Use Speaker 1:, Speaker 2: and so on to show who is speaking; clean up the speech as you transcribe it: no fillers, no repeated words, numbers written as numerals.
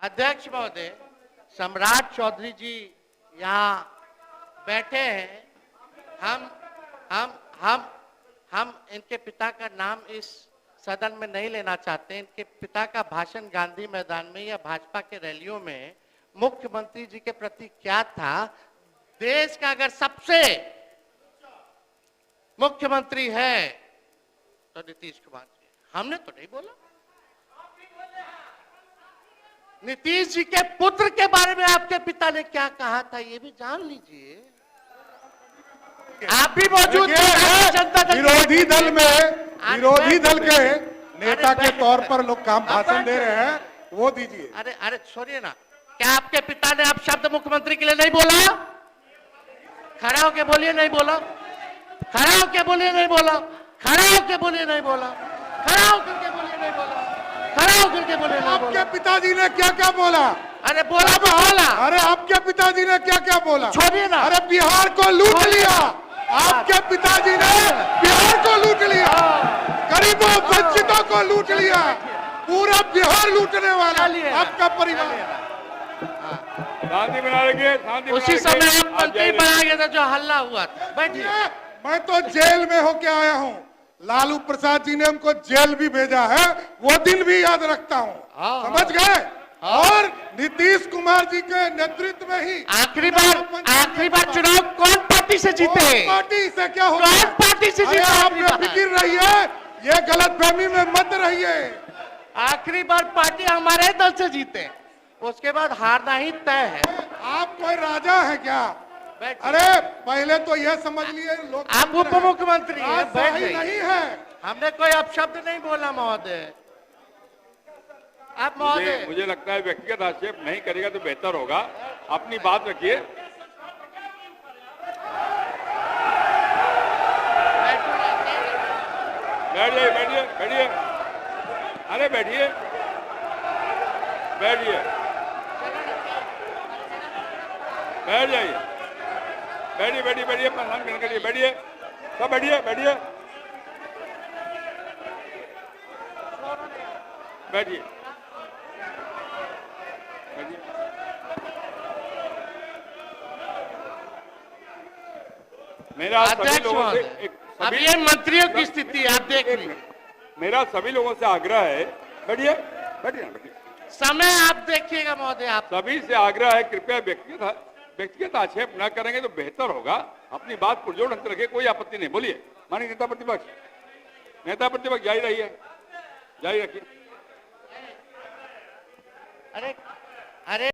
Speaker 1: अध्यक्ष महोदय, सम्राट चौधरी जी यहाँ बैठे हैं। हम इनके पिता का नाम इस सदन में नहीं लेना चाहते। इनके पिता का भाषण गांधी मैदान में या भाजपा के रैलियों में मुख्यमंत्री जी के प्रति क्या था? देश का अगर सबसे मुख्यमंत्री है तो नीतीश कुमार जी। हमने तो नहीं बोला। नीतीश जी के पुत्र के बारे में आपके पिता ने क्या कहा था ये भी जान लीजिए। आप भी मौजूद हैं जनता दल
Speaker 2: विरोधी दल के नेता के तौर पर लोग काम भाषण दे रहे हैं, वो दीजिए।
Speaker 1: अरे छोड़िए ना, क्या आपके पिता ने अब शब्द मुख्यमंत्री के लिए नहीं बोला? खड़ा होके बोलिए नहीं बोला, खड़ा होके बोलिए नहीं बोला, खड़ा होके बोलिए नहीं बोला, खड़ा होकर के बोलिए नहीं बोला, खड़ा होकर के बोलिए नहीं बोला।
Speaker 2: आपके पिताजी ने क्या क्या बोला?
Speaker 1: अरे बोला तो बोला।
Speaker 2: अरे आपके पिताजी ने क्या क्या बोला?
Speaker 1: छोड़िए ना।
Speaker 2: अरे बिहार को लूट लिया, आपके पिताजी ने बिहार को लूट लिया, गरीबों वंचितों को लूट लिया, पूरा बिहार लूटने वाला आपका परिवार।
Speaker 3: शांति बना रखिए।
Speaker 1: उसी समय आप मंत्री बना गया था जो हल्ला हुआ था। बैठिए।
Speaker 2: मैं तो जेल में होके आया हूँ, लालू प्रसाद जी ने हमको जेल भी भेजा है, वो दिन भी याद रखता हूँ। समझ गए? और नीतीश कुमार जी के नेतृत्व में ही
Speaker 1: आखिरी बार चुनाव कौन पार्टी से जीते?
Speaker 2: पार्टी से क्या होगा?
Speaker 1: कौन पार्टी से जीते?
Speaker 2: आप बेफिक्र रहिए, ये गलतफहमी में मत रहिए।
Speaker 1: आखिरी बार पार्टी हमारे दल से जीते, उसके बाद हारना ही तय है।
Speaker 2: आप कोई राजा है क्या? अरे पहले तो यह समझ लिए लोग
Speaker 1: आप उप मुख्यमंत्री हैं, बैठ
Speaker 2: सही
Speaker 1: जाइए।
Speaker 2: नहीं है।
Speaker 1: हमने कोई अपशब्द नहीं बोला महोदय। आप महोदय,
Speaker 3: मुझे लगता है व्यक्तिगत आक्षेप नहीं करेगा तो बेहतर होगा। अपनी बात रखिए। बैठ जाइए, बैठिए, बैठिए। अरे बैठिए, बैठिए, बैठ जाइए, बैठिए, बैठिए, बैठिए, परेशान करने के लिए बैठिए, सब बैठिए, बैठिए, बैठिए, मेरा सभी लोगों से
Speaker 1: अब ये मंत्रियों की स्थिति आप देख लीजिए।
Speaker 3: मेरा सभी लोगों से आग्रह है, बैठिए, बैठिए, बैठिए,
Speaker 1: समय आप देखिएगा महोदय। आप
Speaker 3: सभी से आग्रह है, कृपया व्यक्तिगत आक्षेप न करेंगे तो बेहतर होगा। अपनी बात पुरजोर ढंग से रखिए, कोई आपत्ति नहीं। बोलिए माननीय नेता प्रतिपक्ष जारी रहिए, जारी रखिए।
Speaker 1: अरे